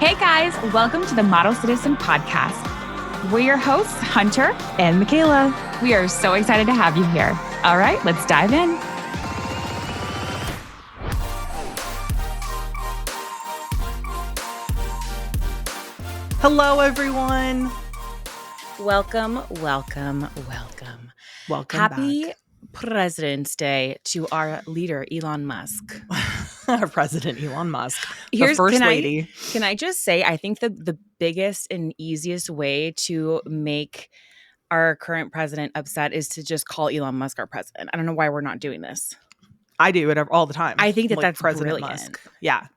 Hey guys, welcome to the Model Citizen Podcast. We're your hosts, Hunter and Michaela. We are so excited to have you here. All right, let's dive in. Hello, everyone. Welcome. Happy Back. President's Day to our leader, Elon Musk. Our president, Elon Musk, the first lady. Can I just say, I think that the biggest and easiest way to make our current president upset is to just call Elon Musk our president. I don't know why we're not doing this. I do it all the time. I think that that's President brilliant. Musk. Yeah.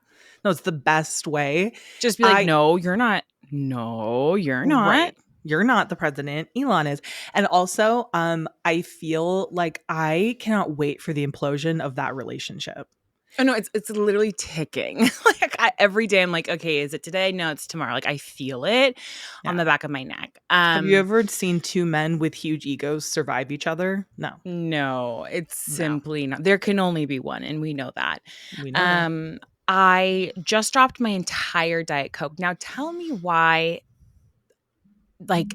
No, it's the best way. Just be like, no, you're not. No, you're not. Right. You're not the president. Elon is. And also, I feel like I cannot wait for the implosion of that relationship. Oh, no, it's literally ticking. Every day I'm like, okay, is it today? No, it's tomorrow. Like, I feel it on the back of my neck. Have you ever seen two men with huge egos survive each other? No. No, it's simply not. There can only be one, and we know that. We know that. I just dropped my entire Diet Coke. Now tell me why, like,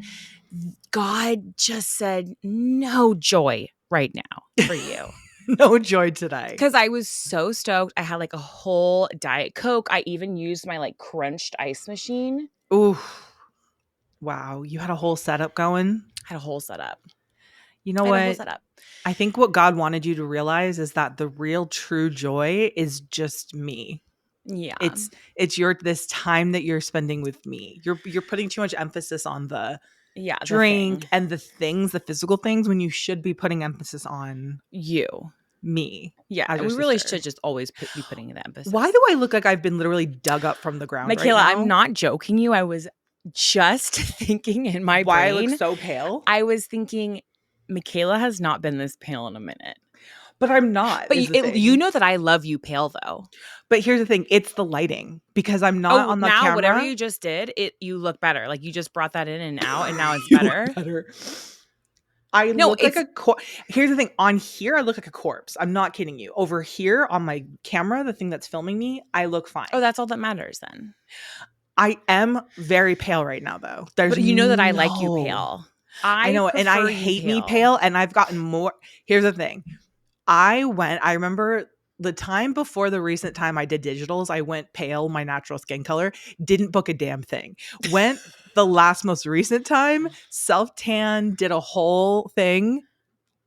God just said no joy right now for you. No joy today. Because I was so stoked. I had like a whole Diet Coke. I even used my like crunched ice machine. Ooh. Wow. You had a whole setup going? Had a whole setup. You know what? I think what God wanted you to realize is that the real true joy is just me. Yeah. It's this time that you're spending with me. You're putting too much emphasis on the drink and the things, the physical things, when you should be putting emphasis on me. Yeah. And we really should just always be putting the emphasis. Why do I look like I've been literally dug up from the ground? Michaela, right now? I'm not joking you. I was just thinking in my brain. Why I look so pale? I was thinking Michaela has not been this pale in a minute. But I'm not. But you know that I love you pale though. But here's the thing. It's the lighting because I'm not on the camera. Now, whatever you just did, you look better. Like you just brought that in and out and now it's better. I look like a corpse. Here's the thing. On here, I look like a corpse. I'm not kidding you. Over here on my camera, the thing that's filming me, I look fine. Oh, that's all that matters then. I am very pale right now though. But you know that I like you pale. I know, and I hate me pale, and I've gotten more. Here's the thing. I remember the time before the recent time I did digitals, I went pale, my natural skin color, didn't book a damn thing. Went the most recent time, self-tan, did a whole thing,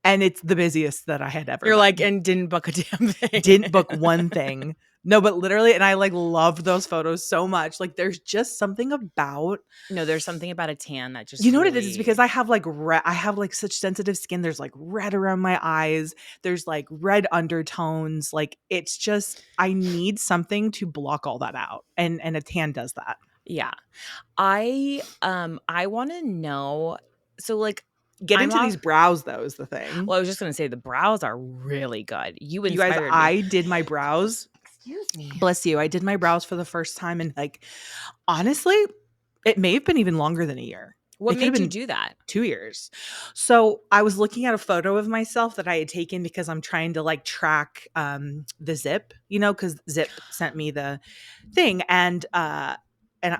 and it's the busiest that I had ever You're done. like, and didn't book a damn thing. Didn't book one thing. No, but literally, and I like loved those photos so much. Like there's just something about there's something about a tan that just know what it is? It's because I have like I have like such sensitive skin. There's like red around my eyes. There's like red undertones. Like it's just I need something to block all that out. And a tan does that. Yeah. I want to know, so like get into these brows though is the thing. Well, I was just gonna say the brows are really good. You guys, I did my brows. Excuse me. Bless you. I did my brows for the first time, and like honestly, it may have been even longer than a year. What made you do that? 2 years. So I was looking at a photo of myself that I had taken because I'm trying to like track the Zip, because Zip sent me the thing, and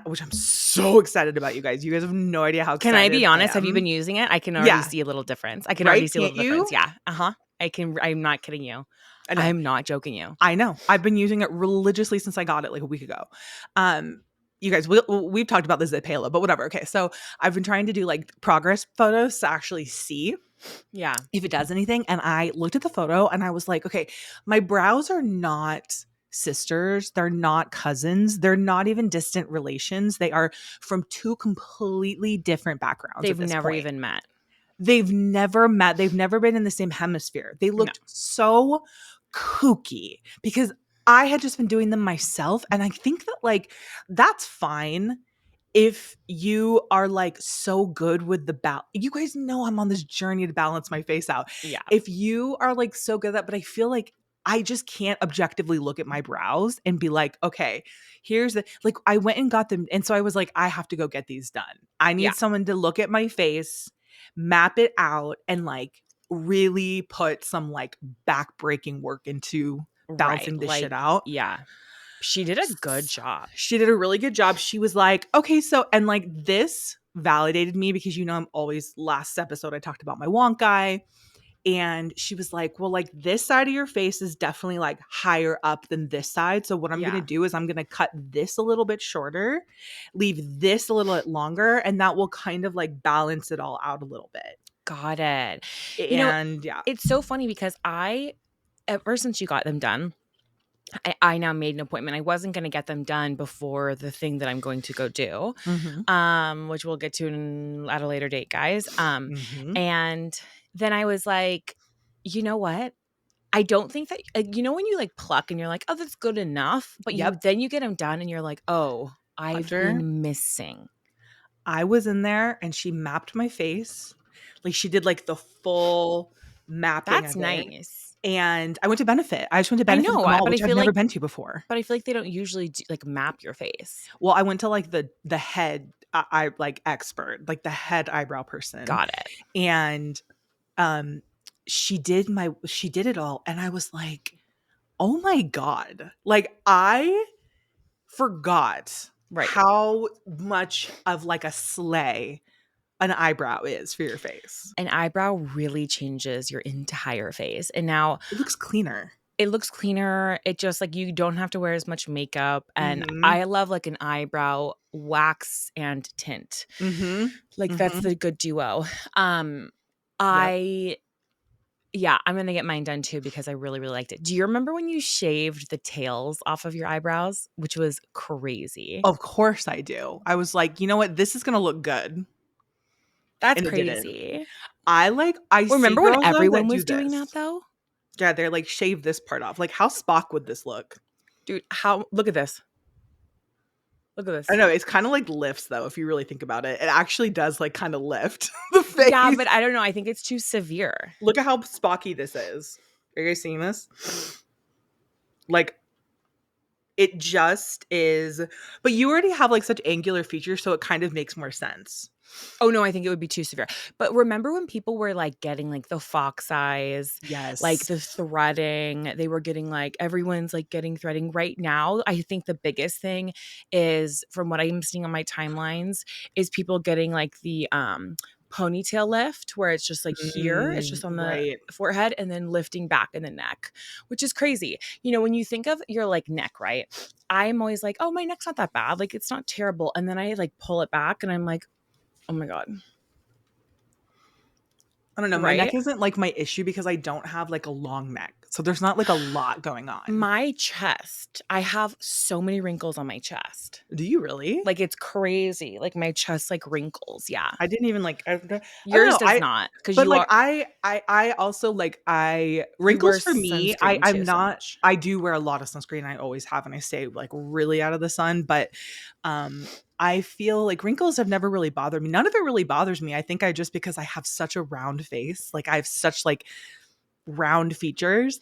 which I'm so excited about, you guys. You guys have no idea how excited Can I be honest? Have you been using it? I can already see a little difference. I can already see a little difference. Yeah. I can. I'm not kidding you. And I'm not joking you. I know. I've been using it religiously since I got it like a week ago. You guys, we've talked about this at Palo, but whatever. Okay, so I've been trying to do like progress photos to actually see if it does anything. And I looked at the photo and I was like, okay, my brows are not sisters. They're not cousins. They're not even distant relations. They are from two completely different backgrounds. They've never even met. They've never met. They've never been in the same hemisphere. They looked so kooky because I had just been doing them myself. And I think that like, that's fine if you are like so good with the balance. You guys know I'm on this journey to balance my face out. Yeah. If you are like so good at that, but I feel like I just can't objectively look at my brows and be like, okay, here's the, like I went and got them. And so I was like, I have to go get these done. I need someone to look at my face, map it out, and like really put some like back-breaking work into balancing this shit out. Yeah. She did a good job. She did a really good job. She was like, okay, so, and like this validated me because, I'm always, last episode I talked about my wonk eye. And she was like, well, like this side of your face is definitely like higher up than this side. So what I'm going to do is I'm going to cut this a little bit shorter, leave this a little bit longer, and that will kind of like balance it all out a little bit. Got it. And yeah. It's so funny because ever since you got them done, I now made an appointment. I wasn't going to get them done before the thing that I'm going to go do, which we'll get to at a later date, guys. And then I was like, you know what? I don't think that, when you like pluck and you're like, oh, that's good enough. But then you get them done and you're like, oh, I've been missing. I was in there and she mapped my face. Like she did like the full mapping. That's nice. And I went to Benefit. I just went to Benefit I know, Mall, but which I've never been to before. But I feel like they don't usually map your face. Well, I went to like the head I like expert, like the head eyebrow person. Got it. And she did it all, and I was like, oh my God. Like I forgot how much of like a sleigh an eyebrow is for your face. An eyebrow really changes your entire face. And now it looks cleaner. It just like you don't have to wear as much makeup. And I love like an eyebrow wax and tint. Like that's the good duo. I'm going to get mine done too because I really, really liked it. Do you remember when you shaved the tails off of your eyebrows, which was crazy? Of course I do. I was like, you know what? This is going to look good. That's crazy. I remember when everyone was doing that though? Yeah, they're like, shave this part off. Like, how Spock would this look? Dude, look at this. Look at this. I know, it's kind of like lifts though, if you really think about it. It actually does like kind of lift the face. Yeah, but I don't know. I think it's too severe. Look at how Spocky this is. Are you guys seeing this? Like, it just is. But you already have like such angular features, so it kind of makes more sense. Oh no, I think it would be too severe. But remember when people were like getting like the fox eyes, like the threading, they were getting like everyone's like getting threading right now. I think the biggest thing is, from what I'm seeing on my timelines, is people getting like the ponytail lift where it's just like here, it's just on the forehead and then lifting back in the neck, which is crazy. When you think of your like neck, right? I'm always like, oh, my neck's not that bad. Like it's not terrible. And then I like pull it back and I'm like, oh my God. I don't know. My neck isn't like my issue because I don't have like a long neck. So there's not like a lot going on. My chest, I have so many wrinkles on my chest. Do you really? Like it's crazy. Like my chest like wrinkles. Yeah. I didn't even like yours does not. But like I also like wrinkles for me. I'm not so I do wear a lot of sunscreen. I always have, and I stay like really out of the sun. But I feel like wrinkles have never really bothered me. None of it really bothers me. I think because I have such a round face, like I have such like round features,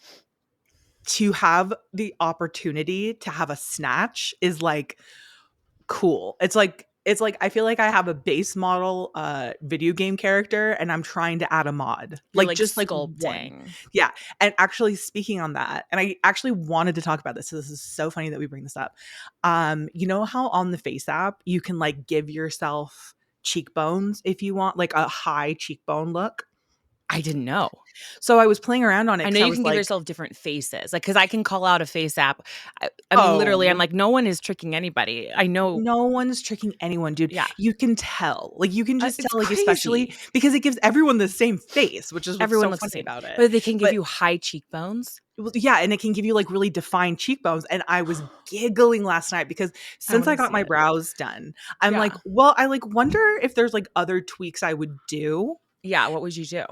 to have the opportunity to have a snatch is like cool. It's like I feel like I have a base model video game character and I'm trying to add a mod. Like just like sculpting. One. Yeah. And actually, speaking on that, and I actually wanted to talk about this. So this is so funny that we bring this up. You know how on the Face app you can like give yourself cheekbones if you want like a high cheekbone look? I didn't know. So I was playing around on it. I know you can give yourself different faces. Like, because I can call out a face app. I mean, literally, I'm like, no one is tricking anybody. I know. No one's tricking anyone, dude. Yeah. You can tell. Like, you can just tell, like, crazy. especially because it gives everyone the same face, which is what's everyone so looks funny the same about it. But they can give you high cheekbones. Yeah, and it can give you, like, really defined cheekbones. And I was giggling last night because since I got my brows done, I'm like, well, I, like, wonder if there's, like, other tweaks I would do. Yeah, what would you do?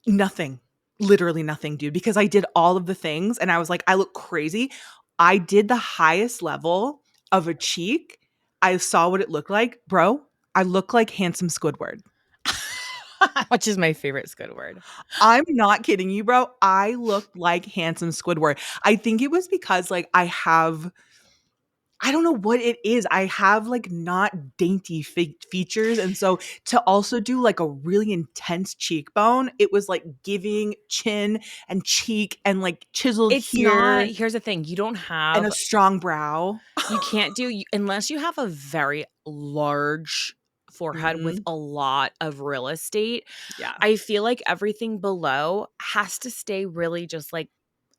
Nothing. Literally nothing, dude, because I did all of the things and I was like, I look crazy. I did the highest level of a cheek. I saw what it looked like. Bro, I look like handsome Squidward. Which is my favorite Squidward. I'm not kidding you, bro. I looked like handsome Squidward. I think it was because like I have I don't know what it is. I have like not dainty features. And so to also do like a really intense cheekbone, it was like giving chin and cheek and like chiseled It's not, here here's the thing, you don't and have, a strong brow. you can't do, unless you have a very large forehead with Mhm. a lot of real estate. Yeah, I feel like everything below has to stay really just like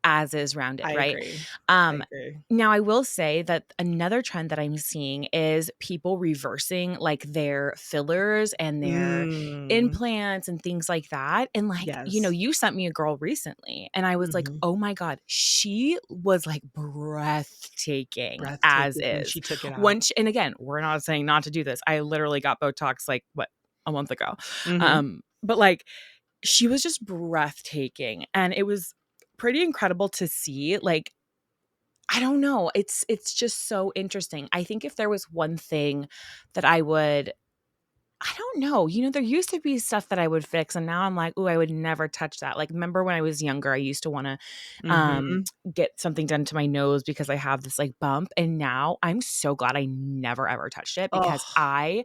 as is rounded, I right? agree. I Um, agree. Now I will say that another trend that I'm seeing is people reversing like their fillers and their Mm, implants and things like that. And like, yes. you sent me a girl recently and I was like, Mhm. oh my God, she was like breathtaking as Breathtaking when is. she took it out. And again, we're not saying not to do this. I literally got Botox like what, a month ago. Mhm. But like she was just breathtaking and it was pretty incredible to see. Like, I don't know, it's just so interesting. I think if there was one thing that I don't know, there used to be stuff that I would fix and now I'm like, "Ooh, I would never touch that." Like, remember when I was younger, I used to wanna, Mhm. get something done to my nose because I have this, like, bump, and now I'm so glad I never ever touched it because Oh. I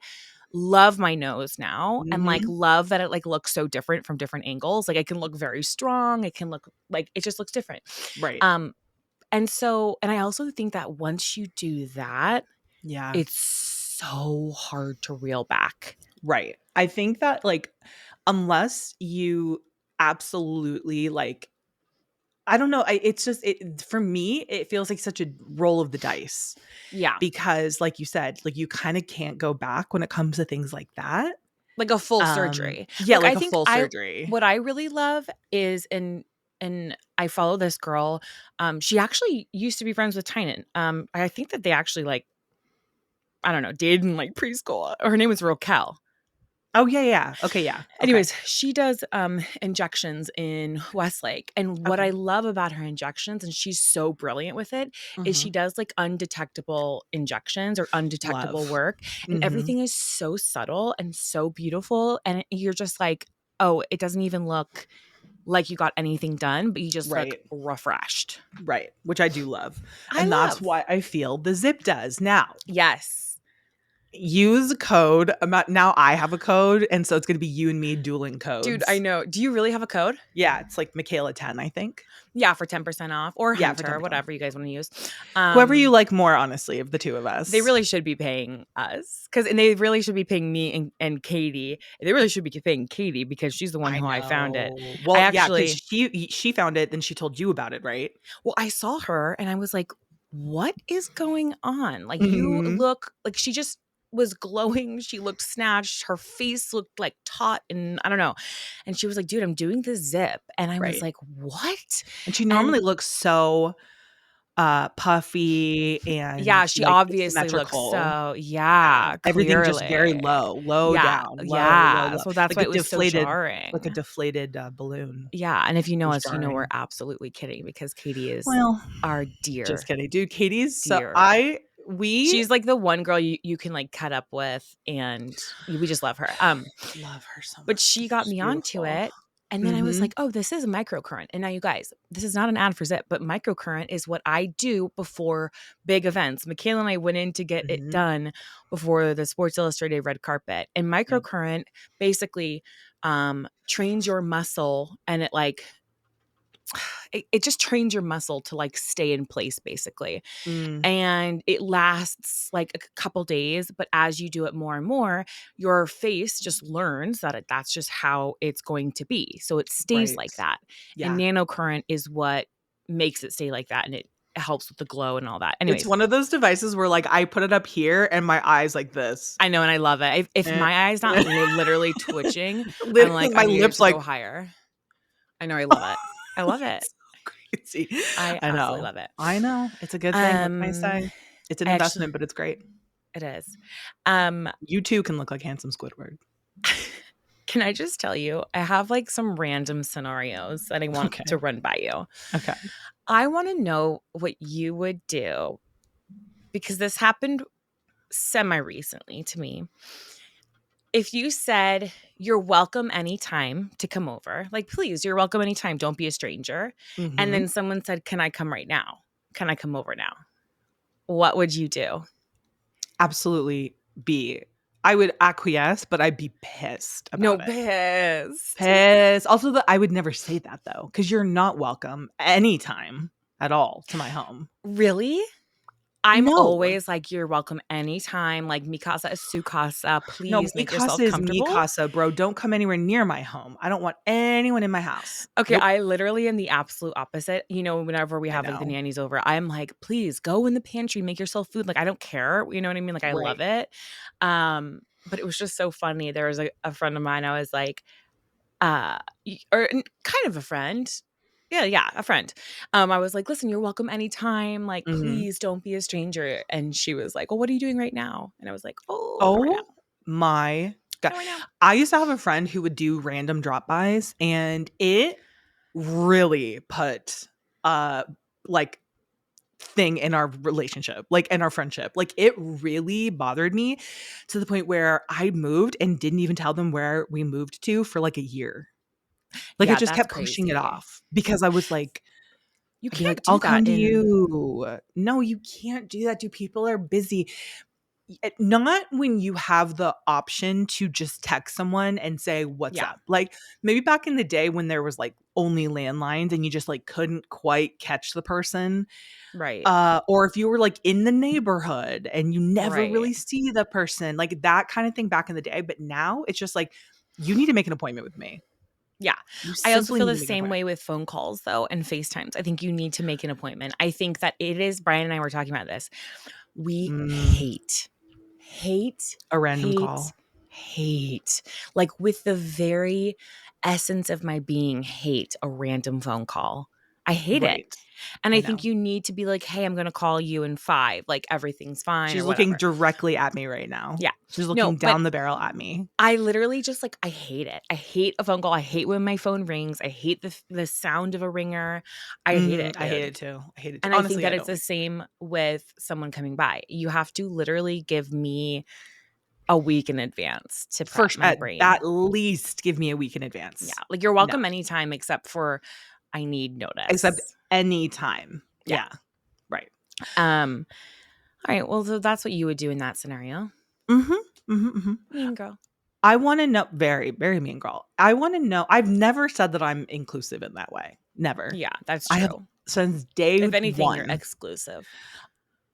love my nose now and, like, Mhm. love that it, like, looks so different from different angles. Like, it can look very strong, it can look like it just looks different. Right. Um, and I also think that once you do that, Yeah. it's so hard to reel back. Right. I think that, like, unless you absolutely, like I don't know, it's just for me, it feels like such a roll of the dice Yeah. because, like you said, like, you kinda can't go back when it comes to things like that. Like a full surgery. Yeah, Like, I like a think full surgery. what I really love is and I follow this girl, she actually used to be friends with Tynan. I think that they actually, like, I don't know, dated in, like, preschool. Her name was Raquel. Oh, yeah, yeah. Okay, yeah. Okay. Anyways, she does, injections in Westlake, and what I Okay. love about her injections, and she's so brilliant with it, is she Mhm. does, like, undetectable injections or undetectable Love. work, and Mhm. everything is so subtle and so beautiful, and you're just like, "Oh, it doesn't even look like you got anything done, but you just look Right. refreshed." Right, which I do love, I and that's love. why I feel the zip does. Now, Yes. use code now I have a code, and so it's gonna be you and me dueling Dude, I codes. know. Do you really have a code? Yeah, it's like Michaela 10, I think. Yeah, for 10% off or Yeah, for Hunter, 10% off. whatever you guys wanna use. Whoever you Um like more, honestly, of the 2 of They us. really should be paying us, and they really should be paying me and Katie. They really should be paying Katie because she's the one I who I found it. know. I Well, yeah, because actually she found it, then she told you about it, right? well, I saw her and I was like, "What is going on? Like, you Mhm. look like," she just was glowing, she looked snatched, her face looked, like, taut, and I don't know, and she was like, "Dude, I'm doing the zip," and I was Right, like, "What?" and she And normally looks so, puffy and, yeah, she like, obviously looks symmetrical. so Yeah, yeah, everything just very clearly. low, low Yeah, down, low, low, yeah, low, so that's why it was so like a jarring. deflated, balloon. Yeah, and if you It know was us, we're jarring. absolutely kidding because Katie is Well, our just dear, kidding. Dude, Katie's so dear. I we She's like the one girl you can, like, cut up with, and we just love her. love her so But much. she got She's me onto beautiful. it, and then I was Mhm, like, "Oh, this is a microcurrent." And now you guys, this is not an ad for Zip, but microcurrent is what I do before big events. Michaela and I went in to get it mhm. done before the Sports Illustrated red carpet, and Yep. microcurrent basically, trains your muscle, and it just trains your muscle to, like, stay in place, basically. Mm, And it lasts like a couple days, but as you do it more and more, your face just learns that that's just how it's going to be, so it stays right. like that. And Yeah. nanocurrent is what makes it stay like that, and it helps with the glow and all that. It's Anyways, one of those devices where, like, I put it up here and my eyes like this. I know, and I love it. If Eh. my eye's not literally twitching, I'm Literally, like, my "I need it lips to like go higher." I know, I love it. I love it. it's so crazy. I I absolutely know. love it. I know. It's a good thing. What can I Um, say? It's an I actually investment, but it's great. it is. Um You too can look like handsome Squidward. Can I just tell you, I have like some random scenarios that I want to Okay. run by you. Okay. I want to know what you would do because this happened semi recently to me. If you said, "You're welcome anytime to come over," like, please, you're welcome anytime, don't be a stranger. And Mhm. then someone said, "Can I come right now? Can I come over now?" what would you do? Absolutely be. I would acquiesce, but I'd be pissed No, about it. pissed. Pissed. Also, I would never say that though, because you're not welcome anytime at all to my home. Really? I'm No. always like, "You're welcome anytime." Like, "Mi casa es su casa. No, Please mi make casa yourself is mi comfortable." casa, bro. Don't come anywhere near my home. I don't want anyone in my house. Okay, Nope. I literally am the absolute opposite. Whenever we I have, like, the know. nannies over, I'm like, "Please go in the pantry, make yourself food." Like, I don't care, you know what I mean? Like, I Right. love it. But it was just so funny. There was a friend of mine, I was like, kind of a friend. Yeah, a friend. I was like, "Listen, you're welcome anytime. Like, Mhm. please don't be a stranger." And she was like, "Well, what are you doing right now?" And I was like, "Oh, not right now. Oh my god. Not right now." I used to have a friend who would do random drop-bys, and it really put, uh, like, thing in our relationship, like, in our friendship. Like, it really bothered me to the point where I moved and didn't even tell them where we moved to for, like, a year. Like, I Yeah, just that's kept pushing it crazy. off because I was like You I'd be like, can't do "I'll that come to in you." No, you can't do that, dude. People are busy. Not when you have the option to just text someone and say, "What's Yeah, up?" Like, maybe back in the day when there was, like, only landlines and you just, like, couldn't quite catch the person, right, or if you were, like, in the neighborhood and you never right. really see the person, like, that kinda thing back in the day, but now it's just like, "You need to make an appointment with me. Yeah. You I also simply feel need the to make an same appointment." way with phone calls, though, and FaceTimes. I think you need to make an appointment. I think that it is Brian and I were talking about this. We Mm, hate, a random hate, call. hate, like, with the very essence of my being, hate a random phone call. I hate it. Right. And I I think know. you need to be like, "Hey, I'm gonna call you in 5, like, everything's fine," She's or looking whatever. directly at me right now. Yeah. She's No, looking but down the barrel at me. I literally just, like, I hate it. I hate a phone call. I hate when my phone rings. I hate the sound of a ringer. I hate Mhm, it, I hate dude. it too. I hate it too. And I think Honestly, that I it's don't the like it. same with someone coming by. You have to literally give me a week in advance to prep First, my brain. at least give me a week in Yeah, advance. like, you're No, welcome anytime except for I need except notice. anytime. Yeah. Yeah, right. Um, alright, well, so that's what you would do in that scenario. Mhm, mhm, mhm. Mean girl. I wanna know very, very mean girl. I wanna know I've never said that I'm inclusive in that way. Never. Yeah, that's I have true. since day If anything, you're 1. exclusive.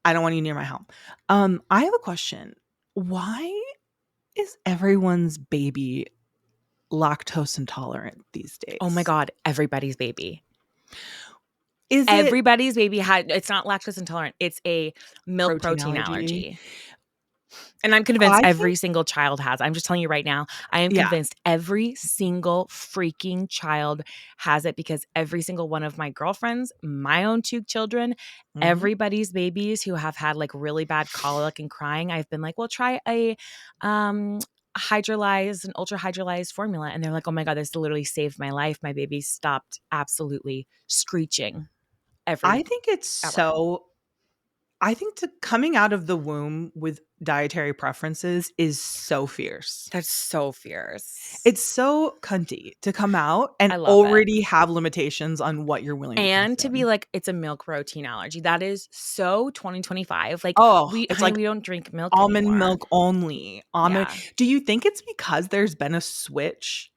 I don't want you near my home. I have a question. Why is everyone's baby lactose intolerant these Oh my days? god, everybody's baby. Is it Everybody's baby had it's not lactose intolerant, it's a milk protein protein allergy? allergy. And I'm convinced I every think single child has. I'm just telling you right now, I am yeah. convinced every single freaking child has it because every single one of my girlfriends, my own 2 children, Mhm. everybody's babies who have had, like, really bad colic and crying, I've been like, "Well, try a, hydrolyzed an ultra hydrolyzed formula," and they're like, "Oh my god, this literally saved my life. My baby stopped absolutely screeching every I think it's hour." so I think to coming out of the womb with dietary preferences is so fierce. That's so fierce. It's so cunty to come out and I love it. already have limitations on what you're willing to And to be consume. like, it's a milk protein allergy. That is so 2025. Like, Oh, we it's honey, like we don't drink milk almond anymore. milk only. Almond Yeah. Do you think it's because there's been a switch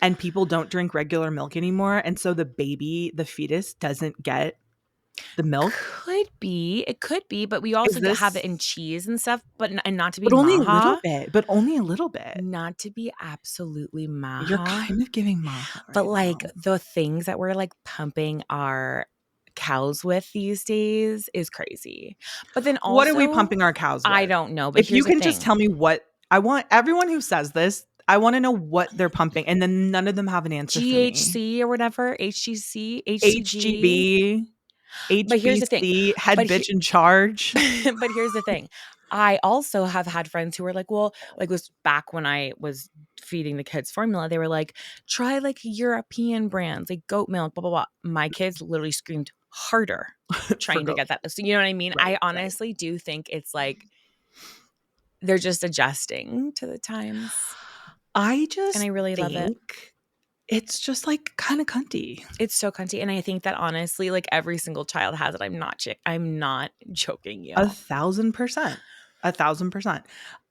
and people don't drink regular milk anymore, and so the fetus doesn't get the milk? Could be. It could be, but we also Is have it in this cheese and stuff, but and not to be But only a little MAHA, bit, but only a little bit. not to be absolutely You're MAHA, kind of giving MAHA but, right like, now. the things that we're, like, pumping our cows with these days is crazy. But then What are we also, pumping our cows I with? don't know, but If you here's the can just thing. tell me what I want everyone who says this, I wanna know what they're pumping, and then none of them have an answer for me. GHC or whatever, HGC, HCG. HGB, But here's the thing. HBC, head But bitch in charge. but here's the thing. I also have had friends who were like, "Well," like, this back when I was feeding the kids formula, they were like, "Try, like, European brands, like goat milk, blah, blah, blah." My kids literally screamed harder For trying to goat. get that. So, you know what I mean? Right, I right. honestly do think it's like they're just adjusting to the times, I and I just really love it. think It's just like kind of cunty. It's so cunty. And I think that honestly, like every single child has it. I'm not joking you. 1,000%. 1,000%.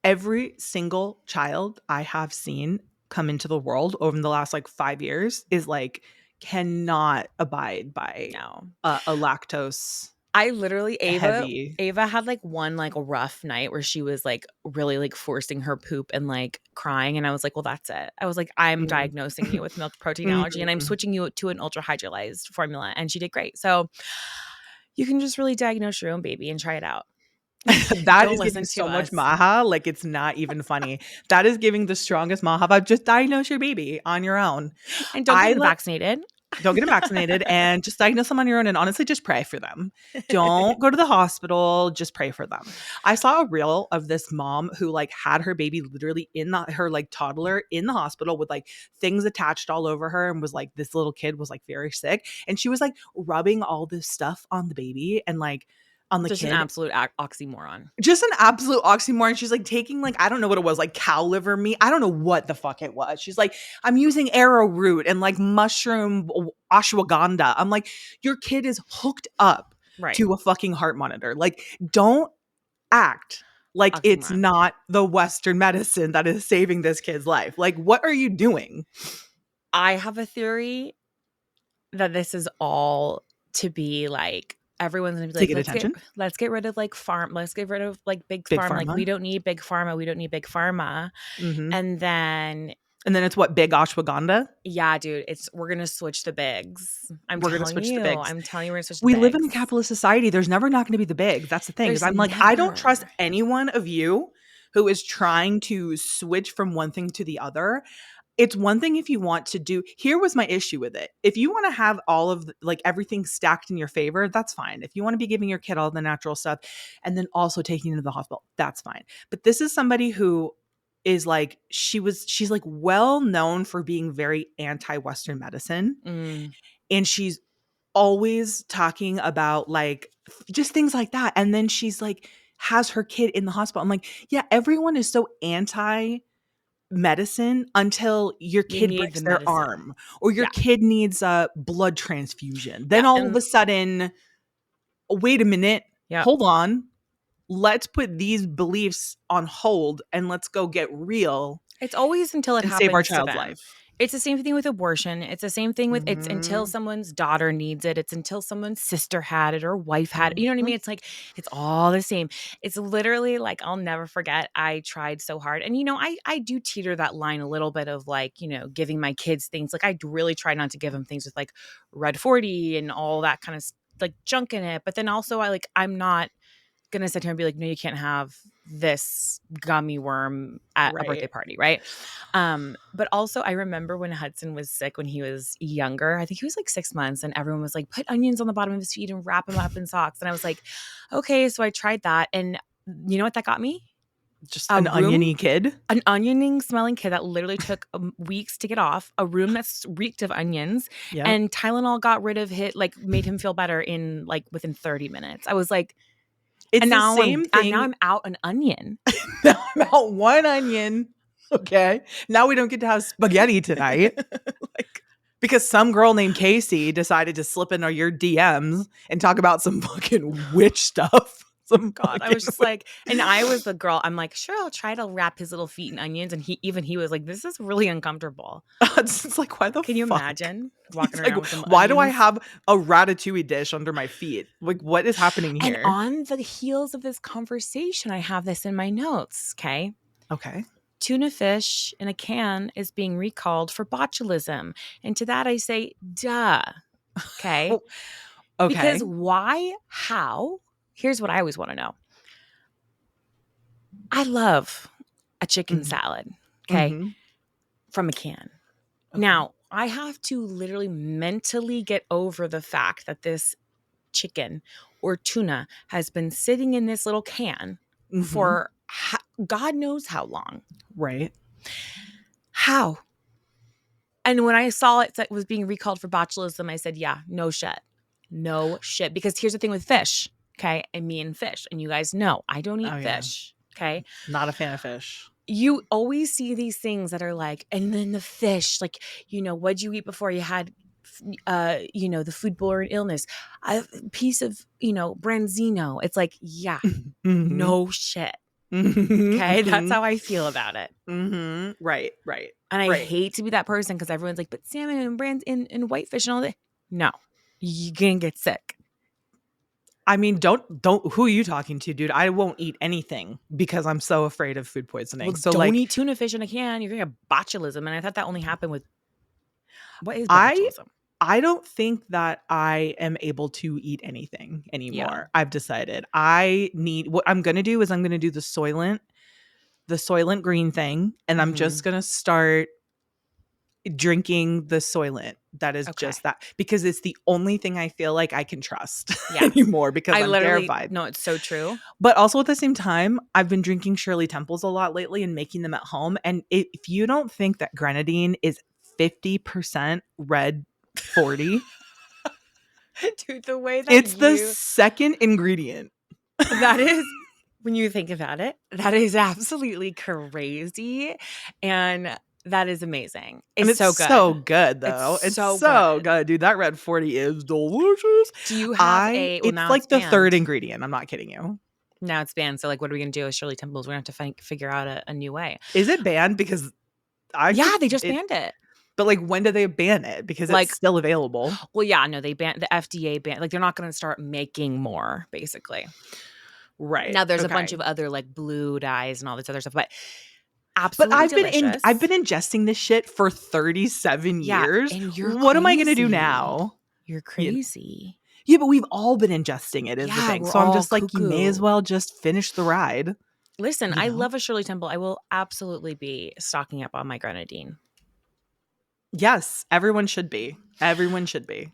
Every single child I have seen come into the world over the last like 5 years is like cannot abide by No. a lactose I literally heavy. Ava had like one like rough night where she was like really like forcing her poop and like crying, and I was like, well, that's it. I was like, I'm Mhm. diagnosing you with milk protein allergy and I'm Mhm. switching you to an ultra hydrolyzed formula, and she did great. So you can just really diagnose your own baby and try it out. That Don't is giving listen to so much us. MAHA, like it's not even funny. That is giving the strongest MAHA vibe. Just diagnose your baby on your own. And don't get I them let vaccinated. Don't get them vaccinated and just diagnose them on your own and honestly just pray for them. Don't go to the hospital, just pray for them. I saw a reel of this mom who like had her baby literally her like toddler in the hospital with like things attached all over her and was like this little kid was like very sick and she was like rubbing all this stuff on the baby and like on the Just an kid, absolute oxymoron. just an absolute oxymoron. She's like taking like, I don't know what it was, like cow liver meat. I don't know what the fuck it was. She's like, I'm using arrowroot and like mushroom ashwagandha. I'm like, your kid is hooked up Right. to a fucking heart monitor. Like, don't act like it's Oxymoron. not the Western medicine that is saving this kid's life. Like, what are you doing? I have a theory that this is all to be like everyone's gonna be To like, get attention? let's get rid of like let's get rid of like big Big farm. Like pharma. we don't need big pharma. We don't need big pharma. Mm-hmm. And then And then it's what, big ashwagandha? yeah, dude, we're gonna switch the bigs. We're gonna switch the bigs. I'm telling you, we're gonna switch the We live in a bigs. capitalist society. There's never not going to be the bigs. That's the thing. Is There's I'm like, I don't trust never. any one of you who is trying to switch from one thing to the other. It's one thing if you want to do. Here was my issue with it. If you want to have all of like everything stacked in your favor, that's fine. If you want to be giving your kid all the natural stuff and then also taking him to the hospital, that's fine. But this is somebody who is like she's like well known for being very anti-Western medicine, Mm, and she's always talking about like just things like that. And then she's like, has her kid in the hospital. I'm like, yeah, everyone is so anti medicine until your you kid need the breaks their medicine. arm or your Yeah, kid needs a blood transfusion. yeah, Then all of and a sudden, wait a minute, yeah. hold on. Let's put these beliefs on hold and let's go get real It's always until it and save our happens to child's them. life. It's the same thing with abortion. It's the same thing with it's until Mhm. someone's daughter needs it. It's until someone's sister had it or wife had it. You know what I Mhm. mean? It's like it's all the same. It's literally like I'll never forget. I tried so hard. And I do teeter that line a little bit of like, giving my kids things. Like I really try not to give them things with like red 40 and all that kind of like junk in it. But then also I'm not gonna sit here and be like, no, you can't have this gummy worm at a birthday Right. party, right? But also I remember when Hudson was sick when he was younger. I think he was like 6 months, and everyone was like, put onions on the bottom of his feet and wrap him up in socks. And I was like, okay, so I tried that, and you know what that got me? Just A an room, oniony kid. an onioning smelling kid that literally took weeks to get off. A room that's reeked of onions, Yep. and Tylenol got rid of it, like made him feel better in like within 30 minutes. I was like, It's and the now same thing. I'm out an onion. Now I'm out one onion. Okay. Now we don't get to have spaghetti tonight Like, because some girl named Casey decided to slip into your DMs and talk about some fucking witch stuff. Some God, I was fucking just like, and I was the girl. I'm like, sure, I'll try to wrap his little feet in onions, and he was like, this is really uncomfortable. it's like, why the Can you fuck? imagine walking He's like, around with some why do I onions? have a ratatouille dish under my feet? Like, what is happening And here? on the heels of this conversation, I have this in my notes. Okay, Okay. tuna fish in a can is being recalled for botulism, and to that I say, duh. Okay, Oh, okay. because why? How? Here's what I always want to know. I love a chicken Mm-hmm. salad, okay, Mm-hmm. from a can. Okay. Now, I have to literally mentally get over the fact that this chicken or tuna has been sitting in this little can Mm-hmm. for God knows how long. Right. How? And when I saw it that was being recalled for botulism, I said, yeah, no shit. No shit. Because here's the thing with fish, okay? And me and fish. And you guys know I don't Oh eat yeah. fish, okay? Not a fan of fish. you always see these things that are like, and then the fish, like, what'd you eat before you had, the foodborne illness, a piece of, branzino. It's like, yeah, Mhm. no shit. Mhm. Okay. That's Mhm. how I feel about it. Mhm. Right, right, And I right. hate to be that person because everyone's like, but salmon and and whitefish and all that. No, you're going to get sick. I mean, don't who are you talking to, dude? I won't eat anything because I'm so afraid of food poisoning. Well, So don't like eat tuna fish in a can. You're going to have botulism. And I thought that only happened with, what is I botulism? I don't think that I am able to eat anything Yeah. anymore. I've decided. I need what I'm going to do is I'm going to do the Soylent Green thing, and I'm Mm-hmm. just going to start drinking the Soylent. That is Okay. just that because it's the only thing I feel like I can trust Yeah. anymore because I I'm literally, terrified. no, it's so true. But also at the same time, I've been drinking Shirley Temples a lot lately and making them at home. And if you don't think that grenadine is 50% red 40, Dude, the way it's the second ingredient. that is, when you think about it, that is absolutely crazy. And that is amazing. And It's it's so good. so good It's though. It's so so good. good, dude. That red 40 is delicious. Do you have well, It's now it's like the third banned. ingredient. I'm not kidding you. Now it's banned. So, like, what are we going to do with Shirley Temples? We're going to have to figure out a new way. Is it banned? Because I could Yeah, they just it banned it. but like when do they ban it? Because it's Like, still available. well, yeah, no, they banned, the FDA banned, like, they're not going to start making more, basically. Right. Now there's a bunch Okay. of other like blue dyes and all this other stuff, but But absolutely I've delicious. been ingesting this shit for 37 Yeah, years. and you're What am I gonna do crazy. now? You're You know? crazy. Yeah, but we've all been ingesting it is the Yeah, thing. we're So I'm all just like, you may as cuckoo. well just finish the ride, Listen, you I know? love a Shirley Temple. I will absolutely be stocking up on my grenadine. Yes, everyone should be. Everyone should be.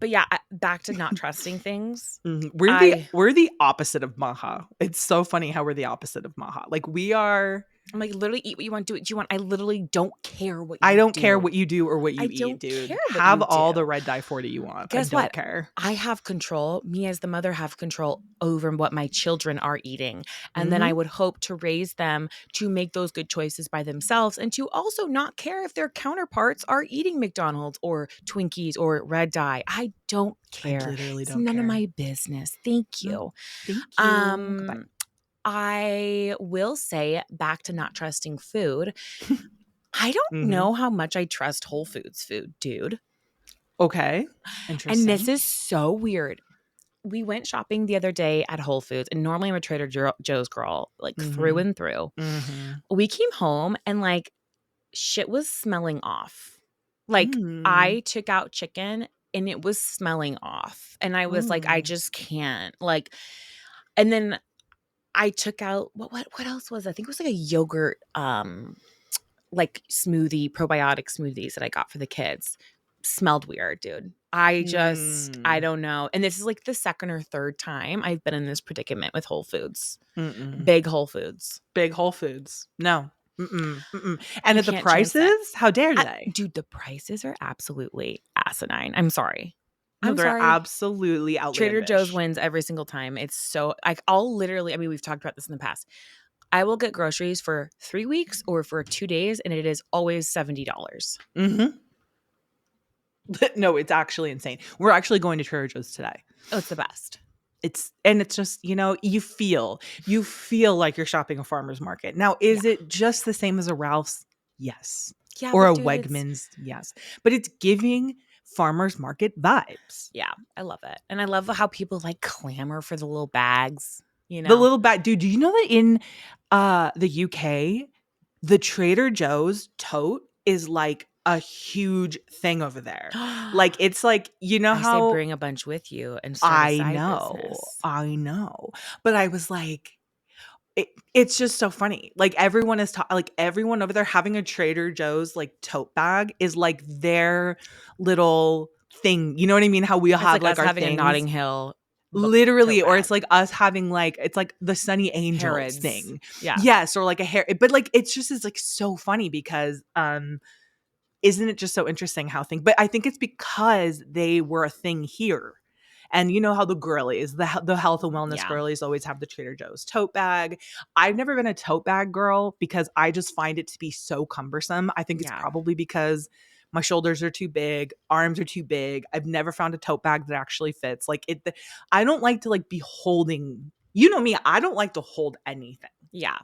But yeah, back to not trusting things. Mhm. I We're the opposite of MAHA. It's so funny how we're the opposite of MAHA. Like we are I'm like, literally eat what you want, do what you want. I literally don't care what I you don't care do. what you do or what I you eat, don't dude. care what Have you all do. the red dye 40 you want. I Guess don't what? care. I have control. Me as the mother have control over what my children are eating. And then I Mhm. would hope to raise them to make those good choices by themselves and to also not care if their counterparts are eating McDonald's or Twinkies or red dye. I don't I care. literally It's don't none of care. my business. Thank No. you. Thank you. Goodbye. Um I will say, back to not trusting food. I don't Mhm. know how much I trust Whole Foods food, dude. Okay. And this Interesting. is so weird. We went shopping the other day at Whole Foods, and normally I'm a Joe's girl, like through Mhm. and through. Mhm. We came home and like shit was smelling off. Like Mm. I took out chicken and it was smelling off. And I was like, I Mm. just can't. Like, and then I took out what else was it? I think it was like a yogurt like smoothie, probiotic smoothies that I got for the kids. Smelled weird, dude. I Mm. don't know. And this is like the second or third time I've been in this predicament with Whole Foods. Mm-mm. Big Whole Foods. Big Whole Foods. No. Mm-mm. Mm-mm. And You at the can't chance it. prices, how dare they? Dude, the prices are absolutely asinine. I'm sorry. No, I'm they're sorry. absolutely Trader Joe's outlandish. wins every single time. It's so like I'll literally, I mean, we've talked about this in the past. I will get groceries for 3 weeks or for 2 days and it is always $70. Mm-hmm. No, it's actually insane. We're actually going to Trader Joe's today. Oh, it's the best. It's just, you feel like you're shopping a farmer's market. Now, Yeah. is it just the same as a Ralph's? Yes. Yeah, Or but a dude, it's Wegmans? Yes. But it's giving farmer's market vibes. yeah, I love it. And I love how people like clamor for the little bags, you The know? little bag, dude, do you know that in the UK, the Trader Joe's tote is like a huge thing over there. Like it's like, you know I say how bring a bunch with you and start a I side know, business. I know. But I was like, it's just so funny. Like everyone is like everyone over there having a Trader Joe's like tote bag is like their little thing. You know what I mean? How we It's have like like us our having a things. Notting Hill tote Literally, or it's bag. like us having like it's like the Sunny Angels Harrods. thing. Yeah. Yes, or like a hair, but like it's just is like so funny because isn't it just so interesting how things but I think it's because they were a thing here. And you know how the girlies, the health and wellness Yeah. girlies always have the Trader Joe's tote bag. I've never been a tote bag girl because I just find it to be so cumbersome. I think it's Yeah. probably because my shoulders are too big, arms are too big. I've never found a tote bag that actually fits. Like I don't like to like be holding, you know me, I don't like to hold anything. Yeah.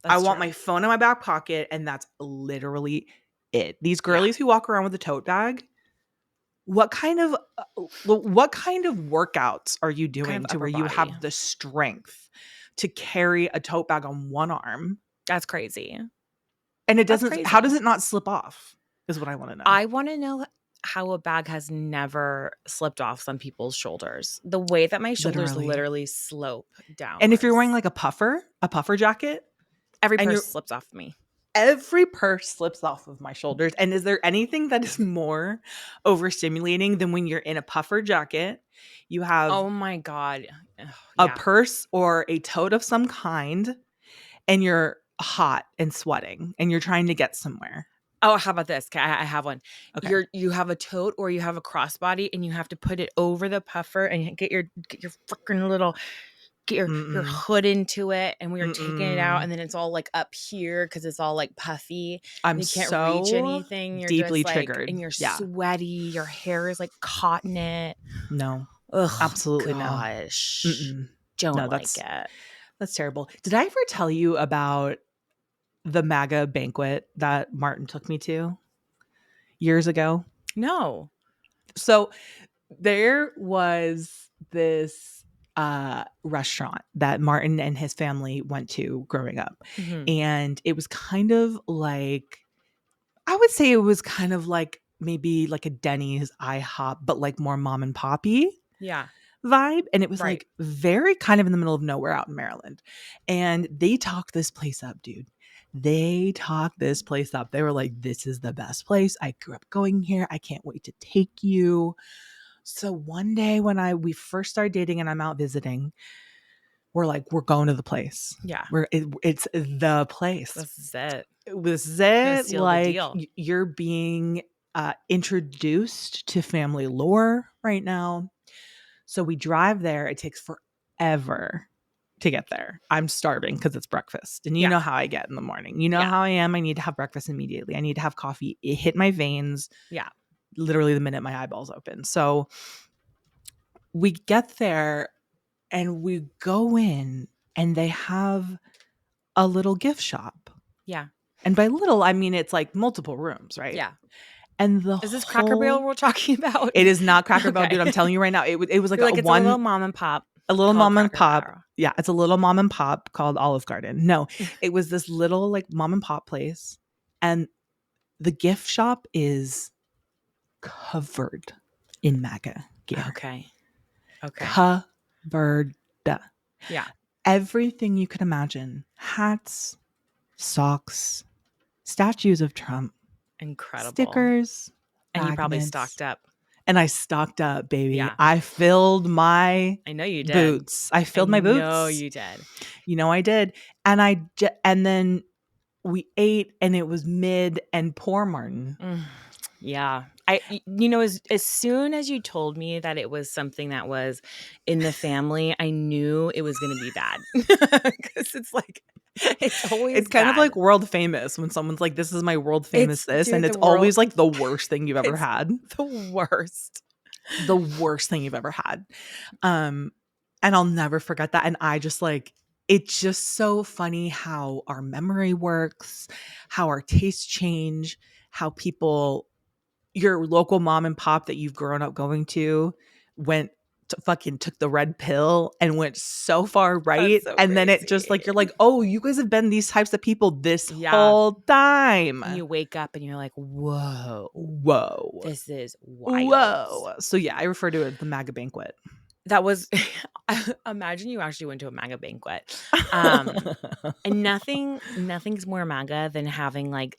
I That's want true. my phone in my back pocket, and that's literally it. These Yeah. girlies who walk around with a tote bag, what kind of workouts are you Kind doing of to where upper you body. have the strength to carry a tote bag on one arm? That's crazy. And it That's doesn't, how crazy. does it not slip off? Is what I want to know. I want to know how a bag has never slipped off some people's shoulders. The way that my shoulders literally slope And if you're wearing downwards. like a puffer jacket, Every and purse you're slips off me. every purse slips off of my shoulders. And is there anything that is more overstimulating than when you're in a puffer jacket? You have Oh my God. Ugh, a yeah. purse or a tote of some kind, and you're hot and sweating and you're trying to get somewhere. Oh, how about this? Okay, I have one. Okay. You have a tote or you have a crossbody and you have to put it over the puffer and get your freaking little get your Mm-mm. hood into it, and we were taking it out, Mm-mm. and then it's all like up here because it's all like puffy. I'm And you can't reach so anything. You're deeply just like, triggered. and you're Yeah. sweaty. Your hair is like caught in it. No. Ugh, Absolutely no. gosh, Mm-mm. don't No, like it. that's terrible. Did I ever tell you about the MAGA banquet that Martin took me to years ago? No. So there was this restaurant that Martin and his family went to growing up. Mhm. And it was kind of like, I would say it was kind of like maybe like a Denny's IHOP, but like more mom and poppy Yeah. vibe. And it was Right. like very kind of in the middle of nowhere out in Maryland. And they talked this place up, dude. They talked this place up. They were like, this is the best place. I grew up going here. I can't wait to take you. So one day when we first started dating and I'm out visiting, we're like, we're going to the place. Yeah. It's the place. This is it. This is Gonna it. seal the Like deal. you're being introduced to family lore right now. So we drive there. It takes forever to get there. I'm starving because it's breakfast. And you Yeah. know how I get in the morning. You know Yeah. how I am. I need to have breakfast immediately. I need to have coffee. It hit my veins. Yeah. Literally the minute my eyeballs open. So we get there and we go in and they have a little gift shop. Yeah. And by little, I mean it's like multiple rooms, right? Yeah. And the Is this Cracker Barrel we're talking about? It is not Cracker Barrel, Okay. dude. I'm telling you right now. It was like You're like, a it's a little mom and pop. little called mom and Cracker pop. Barrel. Yeah, it's a little mom and pop called Olive Garden. No, it was this little like mom and pop place. And the gift shop is covered in MAGA gear. Okay. Covered. Yeah. Everything you could imagine. Hats, socks, statues of Trump, Incredible. stickers. And you probably magnets. stocked up. And I stocked up, baby. Yeah. I filled my I know you did. boots. I filled my boots. No, you did. You know I did. And and then we ate and it was mid and poor Martin. Yeah. As soon as you told me that it was something that was in the family, I knew it was going to be bad. Because it's like, it's always It's kind bad. of like world famous when someone's like, this is my world famous this. Dude, And it's always like the worst thing you've ever had. The worst. The worst thing you've ever had. And I'll never forget that. And I just like, it's just so funny how our memory works, how our tastes change, how your local mom and pop that you've grown up going to fucking took the red pill and went so far right. So and then it crazy. just like, you're like, oh, you guys have been these types of people this whole time. And you wake up and you're like, whoa, this is wild. Whoa. So yeah, I refer to it as the MAGA banquet. That was, imagine you actually went to a MAGA banquet. And nothing's more MAGA than having like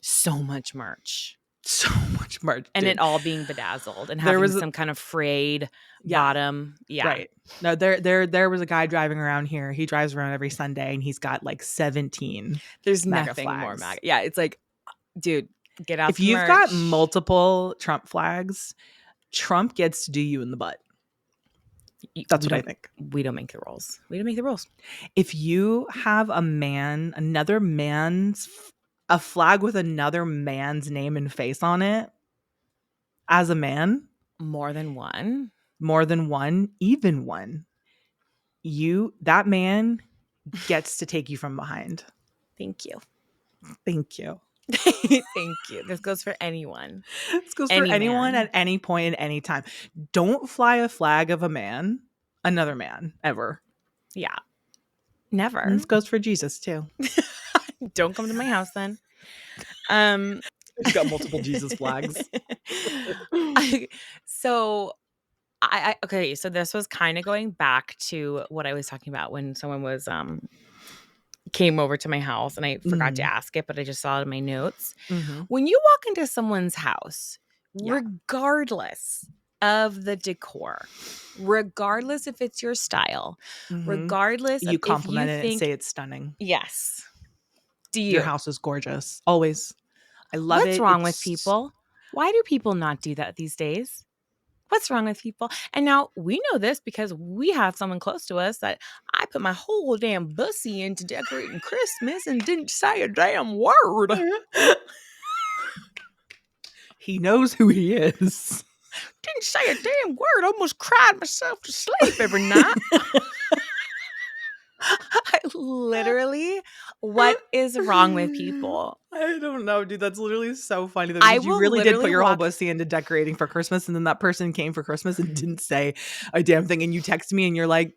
so much merch. So much merch. And dude. it all being bedazzled and having some kind of frayed bottom. Yeah. Right. No, there was a guy driving around here. He drives around every Sunday and he's got like 17. There's MAGA nothing flags. more MAGA. Yeah. It's like, dude, get out If the you've merch. got multiple Trump flags, Trump gets to do you in the butt. That's what I think. We don't make the rules. We don't make the rules. If you have a flag with another man's name and face on it, as a man, More than one, even one, that man gets to take you from behind. Thank you. Thank you. Thank you. This goes for anyone. This goes for anyone at any point at any time. Don't fly a flag of another man, ever. Yeah. Never. And this goes for Jesus too. Don't come to my house then. He's got multiple Jesus flags. So this was kind of going back to what I was talking about when someone was came over to my house, and I forgot to ask it, but I just saw it in my notes. When you walk into someone's house, regardless of the decor, regardless if it's your style, regardless you of compliment if you it and say it's stunning. Yes. Do you? Your house is gorgeous. Always. I love it. What's wrong with people? Why do people not do that these days? What's wrong with people? And now we know this because we have someone close to us that I put my whole damn bussy into decorating Christmas and didn't say a damn word. He knows who he is. Didn't say a damn word. Almost cried myself to sleep every night. I literally, what is wrong with people? I don't know, dude. That's literally so funny. You really did put your whole bussy into decorating for Christmas, and then that person came for Christmas and didn't say a damn thing. And you text me, and you're like,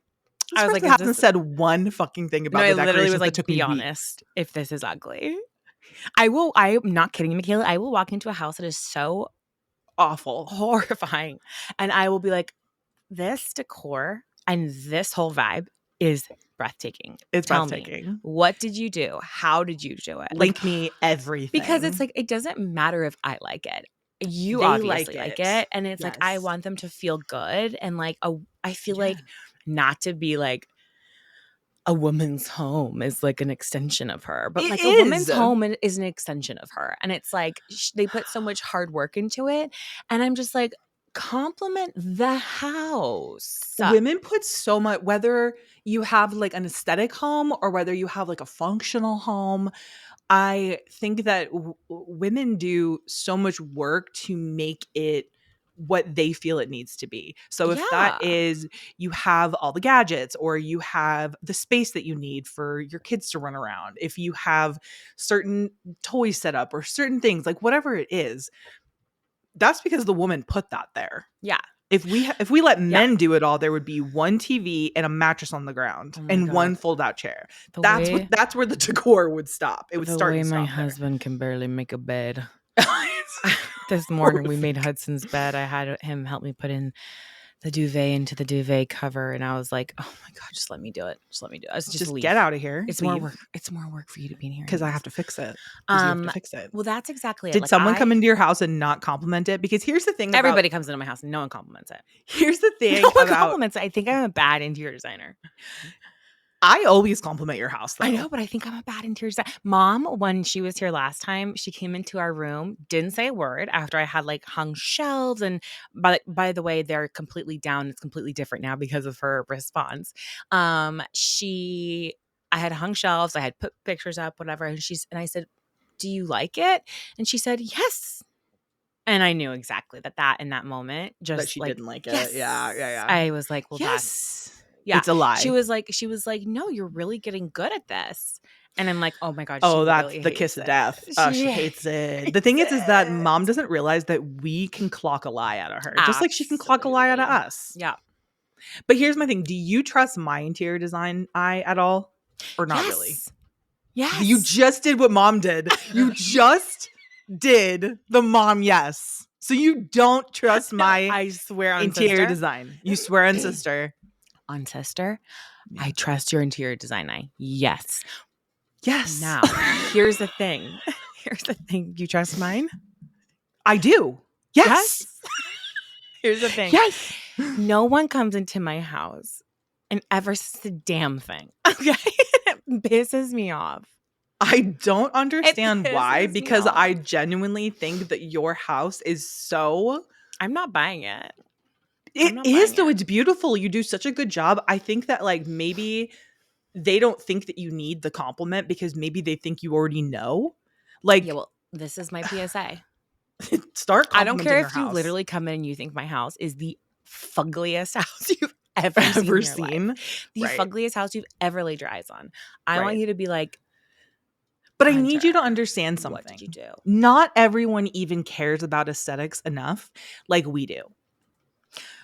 "I was like, hasn't said one fucking thing about the decorations." I literally was like, "Be honest. If this is ugly, I will." I'm not kidding, Michaela. I will walk into a house that is so awful, horrifying, and I will be like, "This decor and this whole vibe is breathtaking. Tell breathtaking. Me, what did you do? How did you do it? Link me everything." Because it's like, it doesn't matter if I like it. You obviously like it. And it's like, I want them to feel good. And like, I feel like not to be like, a woman's home is like an extension of her. But like, a woman's home is an extension of her. And it's like, they put so much hard work into it. And I'm just like, compliment the house. Women put so much, whether you have like an aesthetic home or whether you have like a functional home. I think that women do so much work to make it what they feel it needs to be. So if that is, you have all the gadgets, or you have the space that you need for your kids to run around, if you have certain toys set up or certain things, like whatever it is, that's because the woman put that there. Yeah. If we let men do it all, there would be one TV and a mattress on the ground and one fold-out chair. That's where the decor would stop. It would start. The way my husband can barely make a bed. This morning we made Hudson's bed. I had him help me put in the duvet into the duvet cover, and I was like, "Oh my god, just let me do it. Just let me do it. Just get out of here. It's more work. It's more work for you to be in here because I have to fix it. You have to fix it. Well, that's exactly it. Did someone come into your house and not compliment it? Because here's the thing: everybody comes into my house and no one compliments it. Here's the thing: no one compliments it. I think I'm a bad interior designer. I always compliment your house, though. I know, but I think I'm a bad interior designer. Mom, when she was here last time, she came into our room, didn't say a word after I had like hung shelves. And by the way, they're completely down. It's completely different now because of her response. I had hung shelves. I had put pictures up, whatever. And I said, "Do you like it?" And she said, "Yes." And I knew exactly that in that moment, just that she like, didn't like it. Yes. Yeah. I was like, well, yes. Yeah. It's a lie. She was like, "No, you're really getting good at this." And I'm like, "Oh my god." That's really the kiss of death. She hates it. The thing is that Mom doesn't realize that we can clock a lie out of her, just like she can clock a lie out of us. Yeah. But here's my thing: do you trust my interior design eye at all, or not really? Yes. You just did what Mom did. You just did the Mom yes. So you don't trust my I swear on interior sister. Design. You swear on sister. On sister, yeah. I trust your interior design eye. Yes. Now, here's the thing. You trust mine? I do. Yes. Here's the thing. Yes. No one comes into my house and ever says a damn thing. Okay? It pisses me off. I don't understand why, because I genuinely think that your house is so... I'm not buying it. It I'm not is, buying though. it. It's beautiful. You do such a good job. I think that like maybe they don't think that you need the compliment because maybe they think you already know. Yeah, Like, well, this is my PSA. start I don't care complimenting our if you house. literally come in and you think my house is the fuggliest house you've ever seen Ever in your life. seen? The Right. fuggliest house you've ever laid your eyes on. I want Right. you to be like, But I need you to Hunter, understand what did you something. do? Not everyone even cares about aesthetics enough like we do.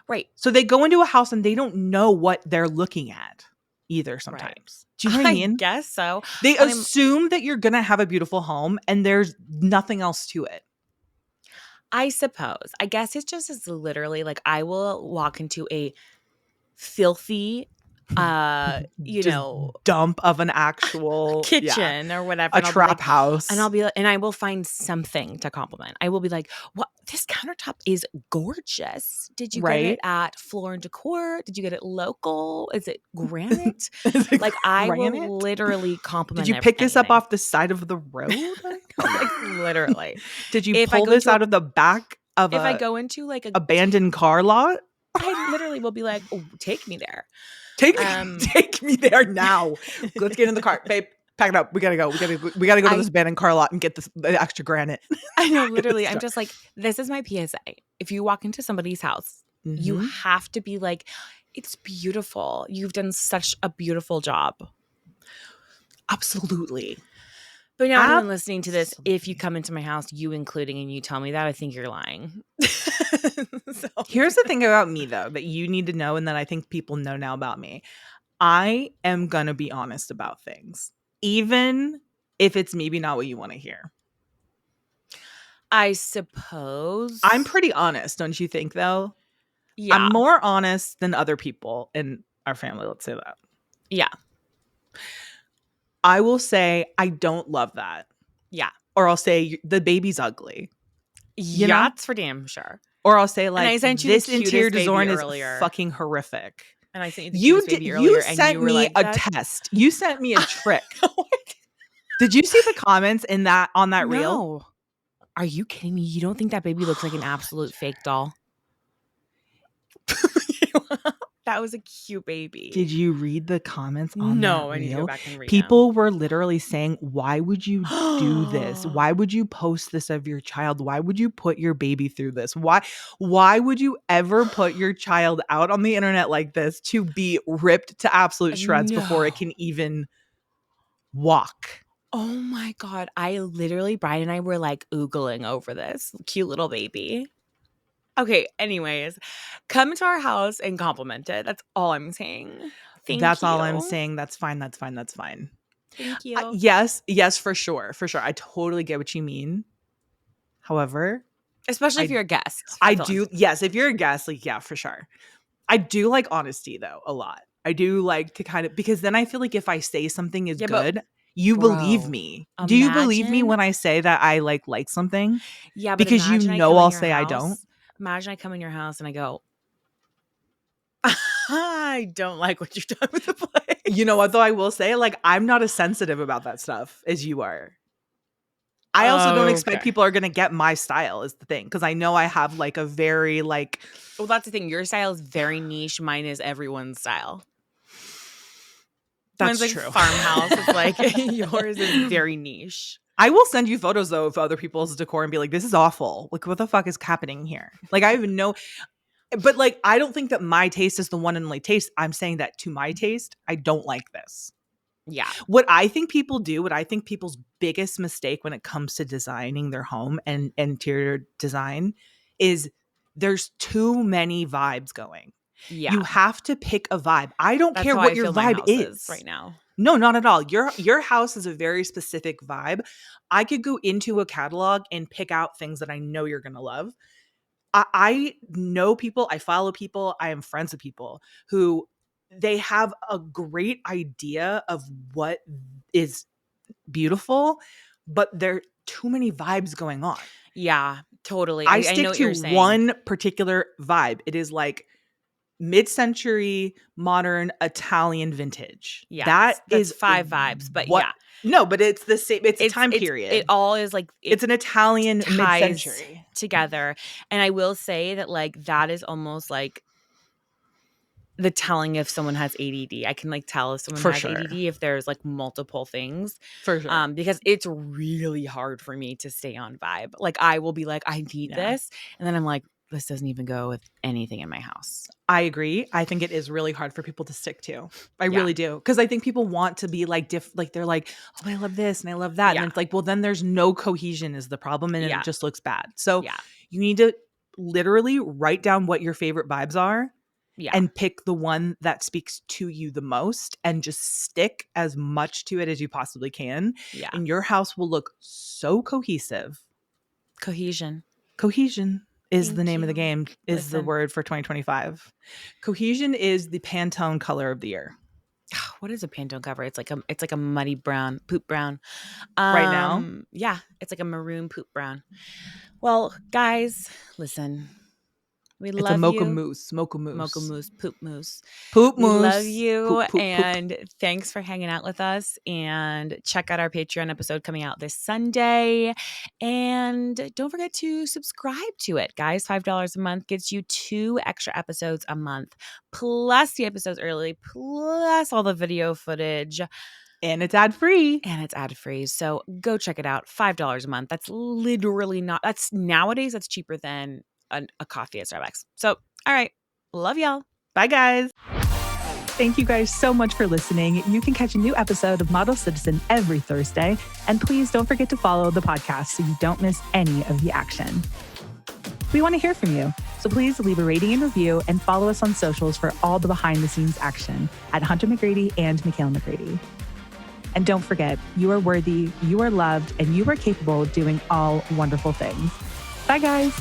Right. So they go into a house and they don't know what they're looking at either sometimes. Right. Do you know what I mean? guess so. They But assume that you're going to have a beautiful home and there's nothing else to it. I suppose. I guess it's just as literally like I will walk into a filthy Just dump of an actual kitchen or whatever, a and I'll be like, trap house. and I'll be like, and I will find something to compliment. I will be like, what, this countertop is gorgeous. Did you get it Right? at Floor and Decor? Did you get it local? Is it granite? Is it Like I granite? will literally Did compliment you pick this up anything. off the side of the road? Like literally. Did you If I pull go this into out of the back of if I a go into like a abandoned car lot? I literally will be like, oh, take me there. Take me there now. Let's get in the car, babe. Pack it up. We gotta go. We gotta go to this abandoned car lot and get the extra granite. I know, literally. I'm just like, this is my PSA. If you walk into somebody's house, you have to be like, it's beautiful. You've done such a beautiful job. Absolutely. But now anyone listening to this, if you come into my house, you including, and you tell me that, I think you're lying. So. Here's the thing about me, though, that you need to know and that I think people know now about me. I am going to be honest about things, even if it's maybe not what you want to hear. I suppose. I'm pretty honest, don't you think, though? Yeah. I'm more honest than other people in our family, let's say that. Yeah. I will say I don't love that. Yeah. Or I'll say the baby's ugly. Yeah, that's for damn sure. Or I'll say like, this interior design is fucking horrific. And I sent you the cutest baby earlier. You sent me a test. You sent me a trick. Did you see the comments on that reel? Are you kidding me? You don't think that baby looks like an absolute fake doll? That was a cute baby. Did you read the comments on that reel? I need to go back and read People were literally saying, why would you do this? Why would you post this of your child? Why would you put your baby through this? Why would you ever put your child out on the internet like this to be ripped to absolute shreds before it can even walk? Oh my God. I literally, Brian and I were like oogling over this cute little baby. Okay, anyways, come to our house and compliment it. That's all I'm saying. That's all I'm saying. That's fine. Thank you. Yes, for sure. I totally get what you mean. However, especially if you're a guest. I do. Yes, if you're a guest, like, yeah, for sure. I do like honesty, though, a lot. I do like to kind of, because then I feel like if I say something is good, you believe me. Do you believe me when I say that I like something? Yeah, but because you know I'll say I don't. Imagine I come in your house and I go, I don't like what you've done with the place. You know what, though, I will say, like, I'm not as sensitive about that stuff as you are. I also don't expect people are going to get my style is the thing. Because I know I have like a very like. Well, that's the thing. Your style is very niche. Mine is everyone's style. That's Mine's true. Like farmhouse. It's like yours is very niche. I will send you photos, though, of other people's decor and be like, this is awful. Like, what the fuck is happening here? Like, I even know. But, like, I don't think that my taste is the one and only taste. I'm saying that to my taste, I don't like this. Yeah. What I think people do, what I think people's biggest mistake when it comes to designing their home and interior design is there's too many vibes going. Yeah. You have to pick a vibe. I don't care what your vibe is right now. No, not at all. Your house is a very specific vibe. I could go into a catalog and pick out things that I know you're going to love. I know people, I follow people, I am friends with people who they have a great idea of what is beautiful, but there are too many vibes going on. Yeah, totally. I stick to one particular vibe. It is like mid-century, modern, Italian vintage. Yeah, that's is 5 vibes, but yeah. No, but it's the same. It's a time period. It all is like it's an Italian mid-century together. And I will say that like that is almost like the telling if someone has ADD. I can like tell if someone For has sure. ADD if there's like multiple things. For sure. Because it's really hard for me to stay on vibe. Like I will be like, I need this. And then I'm like, this doesn't even go with anything in my house. I agree. I think it is really hard for people to stick to. I really do. Because I think people want to be like, like they're like, oh, I love this and I love that. And it's like, well, then there's no cohesion is the problem and it just looks bad. So you need to literally write down what your favorite vibes are and pick the one that speaks to you the most and just stick as much to it as you possibly can. Yeah. And your house will look so cohesive. Cohesion Is the name of the game, is the word for 2025. Cohesion is the Pantone color of the year. What is a Pantone cover? It's like a muddy brown, poop brown. Right now? Yeah, it's like a maroon poop brown. Well, guys, listen. We love you. It's a mocha mousse. Mocha mousse, poop mousse. Poop we mousse. Love you. Poop, poop, and poop. Thanks for hanging out with us. And check out our Patreon episode coming out this Sunday. And don't forget to subscribe to it, guys. $5 a month gets you 2 extra episodes a month, plus the episodes early, plus all the video footage. And it's ad-free. So go check it out. $5 a month. That's literally nowadays, that's cheaper than a coffee at Starbucks. So, all right. Love y'all. Bye, guys. Thank you guys so much for listening. You can catch a new episode of Model Citizen every Thursday. And please don't forget to follow the podcast so you don't miss any of the action. We want to hear from you. So please leave a rating and review and follow us on socials for all the behind-the-scenes action at Hunter McGrady and Michaela McGrady. And don't forget, you are worthy, you are loved, and you are capable of doing all wonderful things. Bye, guys.